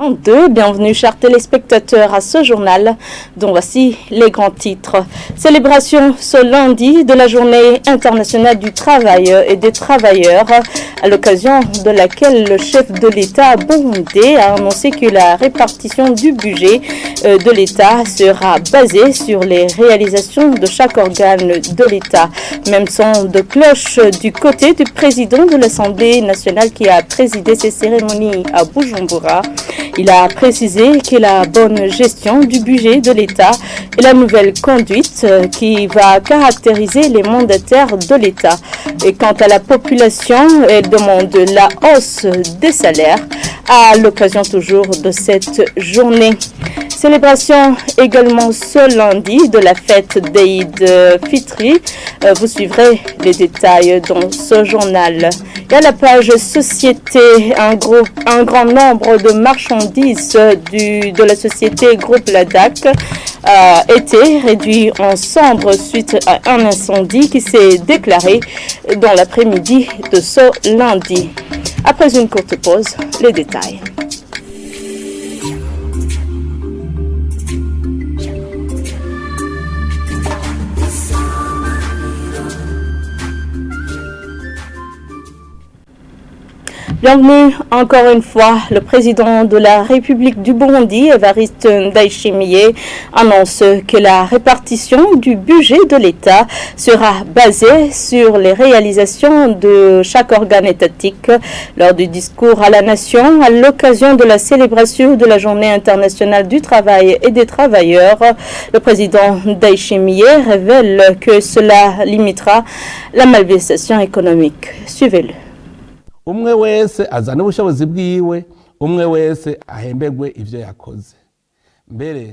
2022. Bienvenue chers téléspectateurs à ce journal dont voici les grands titres. Célébration ce lundi de la journée internationale du travail et des travailleurs, à l'occasion de laquelle le chef de l'État burundais a annoncé que la répartition du budget de l'État sera basée sur les réalisations de chaque organe de l'État. Même son de cloche du côté du président de l'Assemblée nationale qui a présidé ces cérémonies à Bujumbura. Il a précisé que la bonne gestion du budget de l'État est la nouvelle conduite qui va caractériser les mandataires de l'État. Et quant à la population, elle demande la hausse des salaires à l'occasion toujours de cette journée. Célébration également ce lundi de la fête d'Eid Fitri. Vous suivrez les détails dans ce journal. Et à la page société, un grand nombre de marchandises de la société Groupe Ladac a été réduit en cendres suite à un incendie qui s'est déclaré dans l'après-midi de ce lundi. Après une courte pause, les détails. Bienvenue encore une fois. Le président de la République du Burundi, Evariste Ndayishimiye, annonce que la répartition du budget de l'État sera basée sur les réalisations de chaque organe étatique. Lors du discours à la nation, à l'occasion de la célébration de la Journée internationale du travail et des travailleurs, le président Ndayishimiye révèle que cela limitera la malversation économique. Suivez-le. umwe wese azana ubushobozi bwiwe umwe wese ahembegwe ivyo yakoze mbere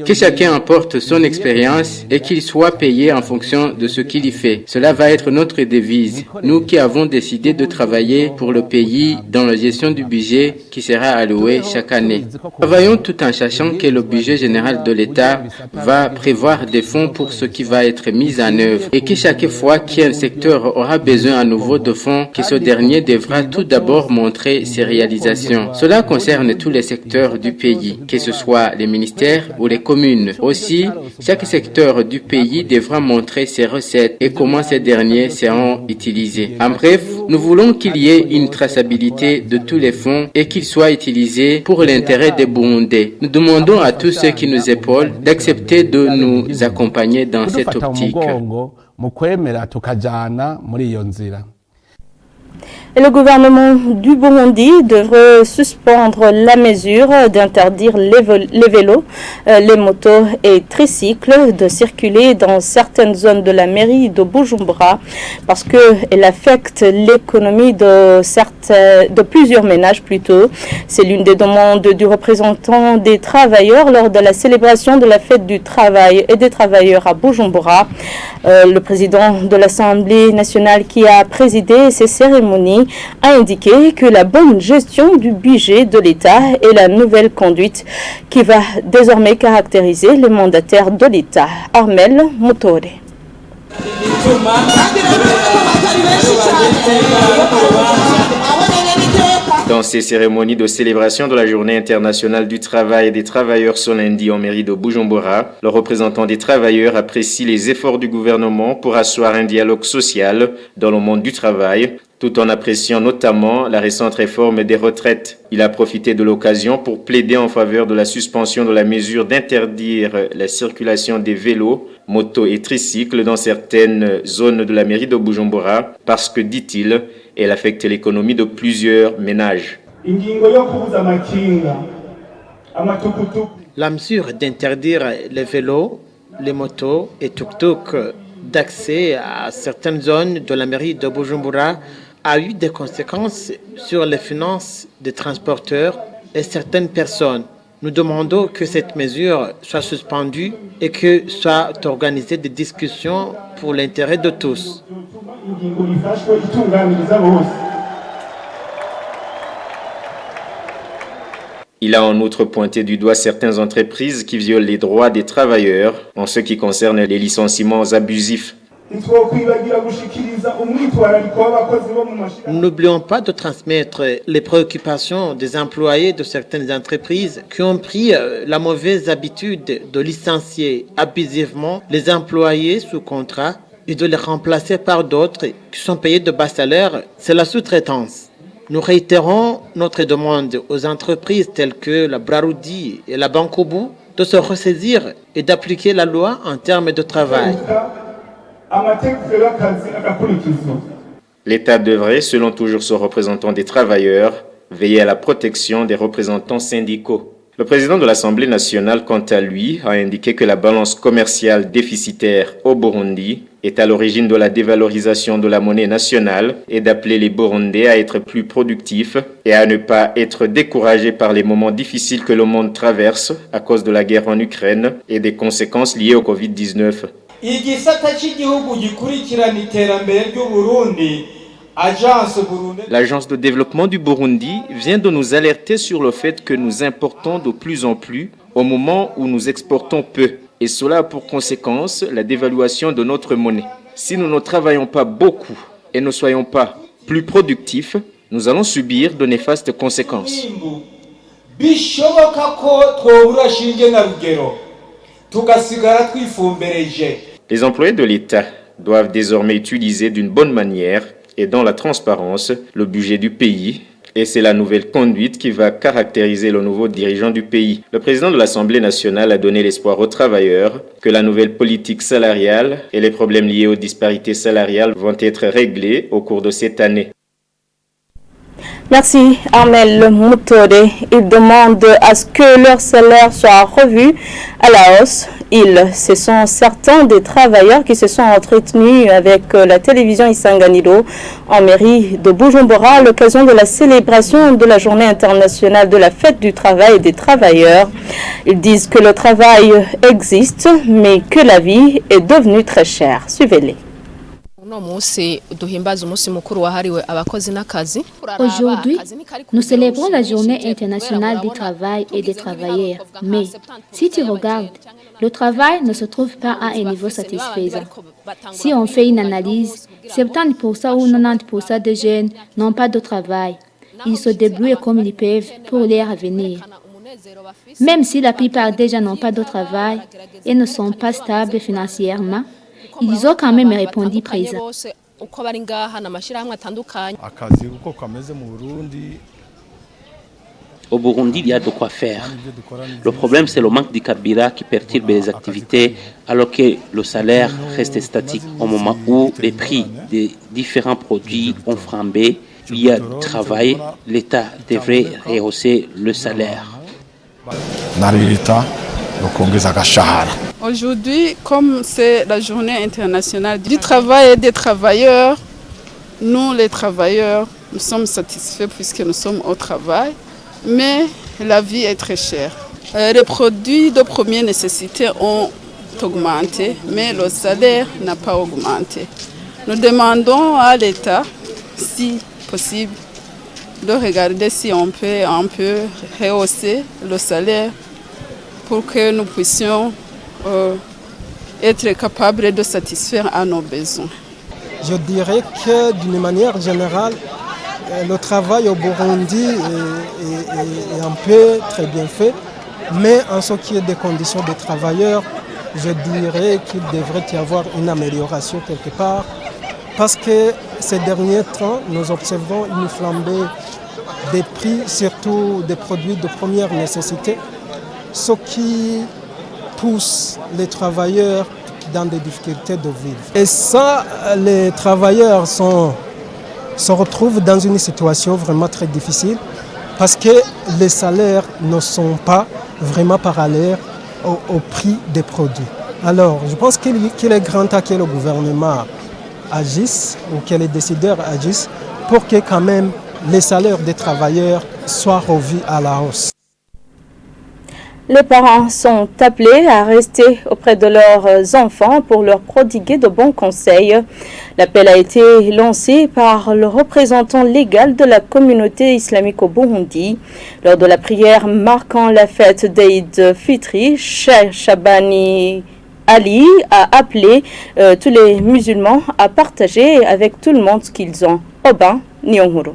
que chacun apporte son expérience et qu'il soit payé en fonction de ce qu'il y fait. Cela va être notre devise. Nous qui avons décidé de travailler pour le pays dans la gestion du budget qui sera alloué chaque année. Travaillons tout en sachant que le budget général de l'État va prévoir des fonds pour ce qui va être mis en œuvre et que chaque fois qu'un secteur aura besoin à nouveau de fonds, que ce dernier devra tout d'abord montrer ses réalisations. Cela concerne tous les secteurs du pays, que ce soit les ministères ou les communes. Aussi, chaque secteur du pays devra montrer ses recettes et comment ces derniers seront utilisés. En bref, nous voulons qu'il y ait une traçabilité de tous les fonds et qu'ils soient utilisés pour l'intérêt des Burundais. Nous demandons à tous ceux qui nous épaulent d'accepter de nous accompagner dans cette optique. Et le gouvernement du Burundi devrait suspendre la mesure d'interdire les vélos, les motos et tricycles de circuler dans certaines zones de la mairie de Bujumbura parce qu'elle affecte l'économie de plusieurs ménages plutôt. C'est l'une des demandes du représentant des travailleurs lors de la célébration de la fête du travail et des travailleurs à Bujumbura. Le président de l'Assemblée nationale qui a présidé ces cérémonies a indiqué que la bonne gestion du budget de l'État est la nouvelle conduite qui va désormais caractériser les mandataires de l'État. Armel Motore. Dans ces cérémonies de célébration de la Journée internationale du travail et des travailleurs ce lundi en mairie de Bujumbura, le représentant des travailleurs apprécie les efforts du gouvernement pour asseoir un dialogue social dans le monde du travail, tout en appréciant notamment la récente réforme des retraites. Il a profité de l'occasion pour plaider en faveur de la suspension de la mesure d'interdire la circulation des vélos, motos et tricycles dans certaines zones de la mairie de Bujumbura parce que, dit-il, elle affecte l'économie de plusieurs ménages. La mesure d'interdire les vélos, les motos et tuk-tuk d'accès à certaines zones de la mairie de Bujumbura a eu des conséquences sur les finances des transporteurs et certaines personnes. Nous demandons que cette mesure soit suspendue et que soient organisées des discussions pour l'intérêt de tous. Il a en outre pointé du doigt certaines entreprises qui violent les droits des travailleurs en ce qui concerne les licenciements abusifs. N'oublions pas de transmettre les préoccupations des employés de certaines entreprises qui ont pris la mauvaise habitude de licencier abusivement les employés sous contrat et de les remplacer par d'autres qui sont payés de bas salaires. C'est la sous-traitance. Nous réitérons notre demande aux entreprises telles que la Braroudi et la Bankobu de se ressaisir et d'appliquer la loi en termes de travail. L'État devrait, selon toujours son représentant des travailleurs, veiller à la protection des représentants syndicaux. Le président de l'Assemblée nationale, quant à lui, a indiqué que la balance commerciale déficitaire au Burundi est à l'origine de la dévalorisation de la monnaie nationale et d'appeler les Burundais à être plus productifs et à ne pas être découragés par les moments difficiles que le monde traverse à cause de la guerre en Ukraine et des conséquences liées au Covid-19. L'Agence de développement du Burundi vient de nous alerter sur le fait que nous importons de plus en plus au moment où nous exportons peu. Et cela a pour conséquence la dévaluation de notre monnaie. Si nous ne travaillons pas beaucoup et ne soyons pas plus productifs, nous allons subir de néfastes conséquences. Les employés de l'État doivent désormais utiliser d'une bonne manière et dans la transparence le budget du pays. Et c'est la nouvelle conduite qui va caractériser le nouveau dirigeant du pays. Le président de l'Assemblée nationale a donné l'espoir aux travailleurs que la nouvelle politique salariale et les problèmes liés aux disparités salariales vont être réglés au cours de cette année. Merci Armel Moutode. Ils demandent à ce que leur salaire soit revu à la hausse. Ce sont certains des travailleurs qui se sont entretenus avec la télévision Isanganiro en mairie de Bujumbura à l'occasion de la célébration de la journée internationale de la fête du travail et des travailleurs. Ils disent que le travail existe mais que la vie est devenue très chère. Suivez-les. Aujourd'hui, nous célébrons la journée internationale du travail et des travailleurs. Mais si tu regardes, le travail ne se trouve pas à un niveau satisfaisant. Si on fait une analyse, 70% ou 90% des jeunes n'ont pas de travail. Ils se débrouillent comme ils peuvent pour leur avenir. Même si la plupart des gens n'ont pas de travail et ne sont pas stables financièrement, ils ont quand même répondu présent. Au Burundi, il y a de quoi faire. Le problème, c'est le manque de carburant qui perturbe les activités, alors que le salaire reste statique au moment où les prix des différents produits ont flambé. Il y a du travail, l'État devrait rehausser le salaire. Aujourd'hui, comme c'est la journée internationale du travail et des travailleurs, nous les travailleurs, nous sommes satisfaits puisque nous sommes au travail, mais la vie est très chère. Les produits de première nécessité ont augmenté, mais le salaire n'a pas augmenté. Nous demandons à l'État, si possible, de regarder si on peut un peu rehausser le salaire pour que nous puissions être capables de satisfaire à nos besoins. Je dirais que d'une manière générale, le travail au Burundi est un peu très bien fait, mais en ce qui est des conditions des travailleurs, je dirais qu'il devrait y avoir une amélioration quelque part, parce que ces derniers temps, nous observons une flambée des prix, surtout des produits de première nécessité, ce qui pousse les travailleurs dans des difficultés de vivre. Et ça, les travailleurs se retrouvent dans une situation vraiment très difficile parce que les salaires ne sont pas vraiment parallèles au prix des produits. Alors, je pense qu'il est grand temps que le gouvernement agisse ou que les décideurs agissent pour que quand même les salaires des travailleurs soient revus à la hausse. Les parents sont appelés à rester auprès de leurs enfants pour leur prodiguer de bons conseils. L'appel a été lancé par le représentant légal de la communauté islamique au Burundi lors de la prière marquant la fête d'Eid Fitri, Cheikh Shabani Ali a appelé tous les musulmans à partager avec tout le monde ce qu'ils ont. Oban Nyonguru.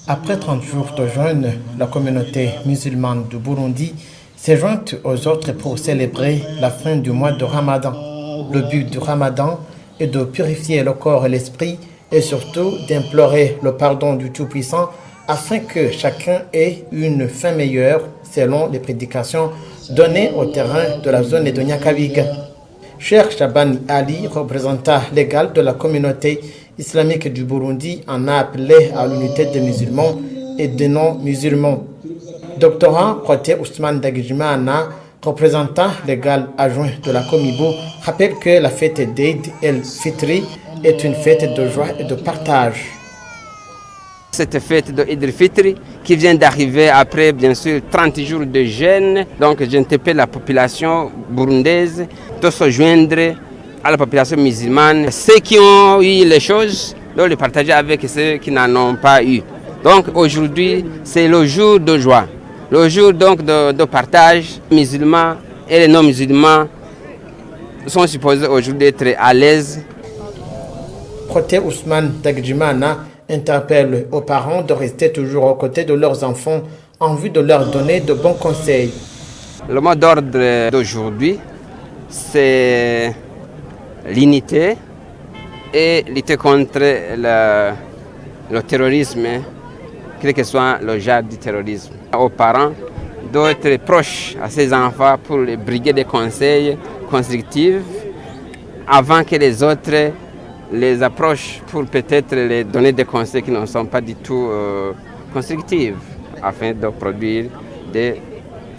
Après 30 jours de jeûne, la communauté musulmane du Burundi s'est jointe aux autres pour célébrer la fin du mois de Ramadan. Le but du Ramadan est de purifier le corps et l'esprit et surtout d'implorer le pardon du Tout-Puissant afin que chacun ait une fin meilleure selon les prédications données au terrain de la zone de Nyakabiga. Cheikh Shabani Ali, représentant légal de la communauté islamique du Burundi, en a appelé à l'unité des musulmans et des non-musulmans. Doctorant Proté Ousmane Dagijimana, représentant légal adjoint de la Comibo, rappelle que la fête d'Eid el-Fitri est une fête de joie et de partage. Cette fête de Eid el-Fitri qui vient d'arriver après bien sûr 30 jours de jeûne. Donc j'interpelle la population burundaise de se joindre à la population musulmane. Ceux qui ont eu les choses, de les partager avec ceux qui n'en ont pas eu. Donc aujourd'hui c'est le jour de joie, le jour donc de partage. Les musulmans et les non-musulmans sont supposés aujourd'hui être à l'aise. Proté Ousmane Dagijimana interpelle aux parents de rester toujours aux côtés de leurs enfants en vue de leur donner de bons conseils. Le mot d'ordre d'aujourd'hui, c'est l'unité et lutter contre le terrorisme, quel que soit le genre du terrorisme. Aux parents d'être proches à ces enfants pour les briguer des conseils constructifs avant que les autres les approchent pour peut-être les donner des conseils qui ne sont pas du tout constructifs afin de produire des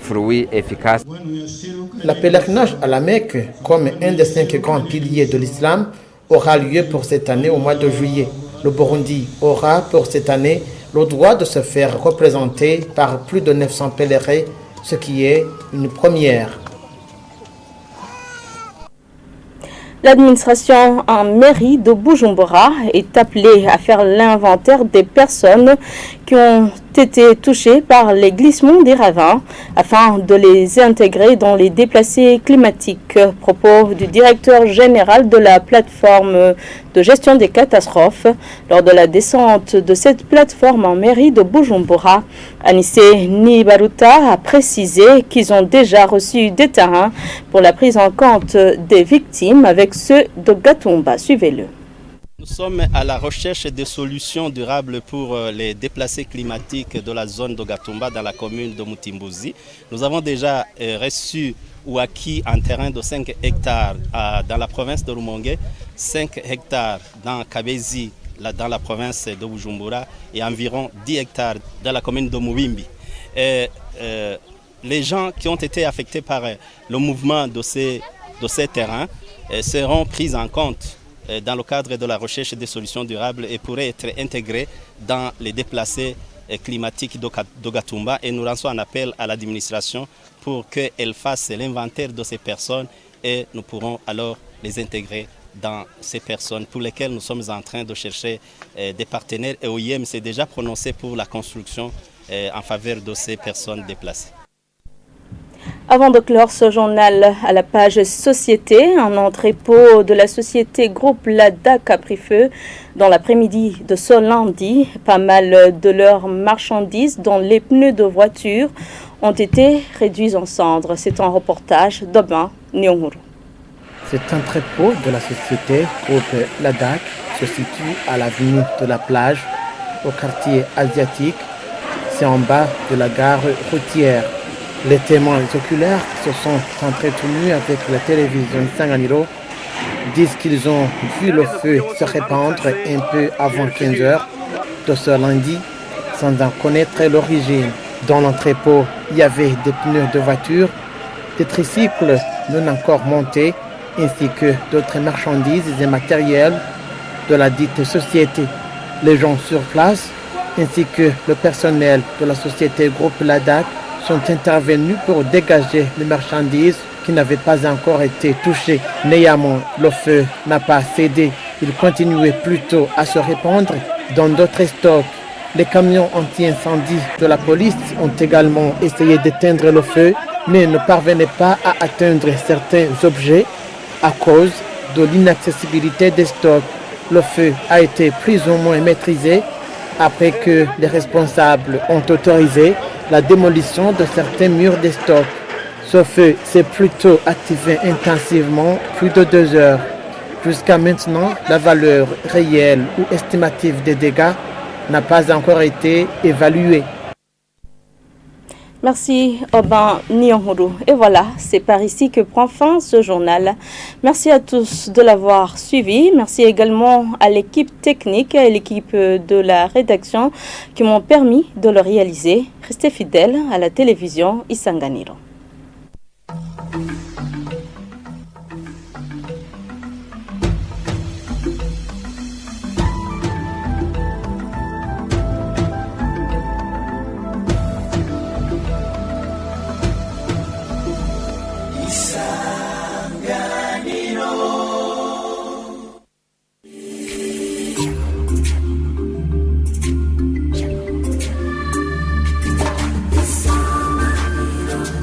fruits efficaces. Le pèlerinage à la Mecque, comme un des 5 grands piliers de l'islam, aura lieu pour cette année au mois de juillet. Le Burundi aura pour cette année le droit de se faire représenter par plus de 900 pèlerins, ce qui est une première. L'administration en mairie de Bujumbura est appelée à faire l'inventaire des personnes qui ont été touchées par les glissements des ravins afin de les intégrer dans les déplacés climatiques. Propos du directeur général de la plateforme de gestion des catastrophes lors de la descente de cette plateforme en mairie de Bujumbura. Anissé Nibaruta a précisé qu'ils ont déjà reçu des terrains pour la prise en compte des victimes avec ceux de Gatumba. Suivez-le. Nous sommes à la recherche de solutions durables pour les déplacés climatiques de la zone de Gatumba dans la commune de Mutimbuzi. Nous avons déjà reçu ou acquis un terrain de 5 hectares dans la province de Rumongue, 5 hectares dans Kabezi, dans la province de Bujumbura, et environ 10 hectares dans la commune de Mubimbi. Les gens qui ont été affectés par le mouvement de ces terrains seront pris en compte dans le cadre de la recherche des solutions durables et pourraient être intégrés dans les déplacés climatiques de Gatumba. Et nous lançons un appel à l'administration pour qu'elle fasse l'inventaire de ces personnes et nous pourrons alors les intégrer dans ces personnes pour lesquelles nous sommes en train de chercher des partenaires. Et OIM s'est déjà prononcé pour la construction en faveur de ces personnes déplacées. Avant de clore ce journal à la page Société, un entrepôt de la société Groupe Ladac a pris feu dans l'après-midi de ce lundi. Pas mal de leurs marchandises, dont les pneus de voiture, ont été réduits en cendres. C'est un reportage d'Oban Nyonguru. Cet entrepôt de la société Groupe Ladac se situe à l'avenue de la Plage, au quartier asiatique. C'est en bas de la gare routière. Les témoins oculaires qui se sont entretenus avec la télévision Sanganiro disent qu'ils ont vu le feu se répandre un peu avant 15 heures de ce lundi sans en connaître l'origine. Dans l'entrepôt, il y avait des pneus de voiture, des tricycles non encore montés ainsi que d'autres marchandises et matériels de la dite société. Les gens sur place ainsi que le personnel de la société Groupe Ladac sont intervenus pour dégager les marchandises qui n'avaient pas encore été touchées. Néanmoins, le feu n'a pas cédé. Il continuait plutôt à se répandre dans d'autres stocks. Les camions anti-incendie de la police ont également essayé d'éteindre le feu, mais ne parvenaient pas à atteindre certains objets à cause de l'inaccessibilité des stocks. Le feu a été plus ou moins maîtrisé après que les responsables ont autorisé la démolition de certains murs des stocks. Ce feu s'est plutôt activé intensivement plus de 2 heures. Jusqu'à maintenant, la valeur réelle ou estimative des dégâts n'a pas encore été évaluée. Merci Oban Nyonghuru. Et voilà, c'est par ici que prend fin ce journal. Merci à tous de l'avoir suivi. Merci également à l'équipe technique et l'équipe de la rédaction qui m'ont permis de le réaliser. Restez fidèles à la télévision Isanganiro.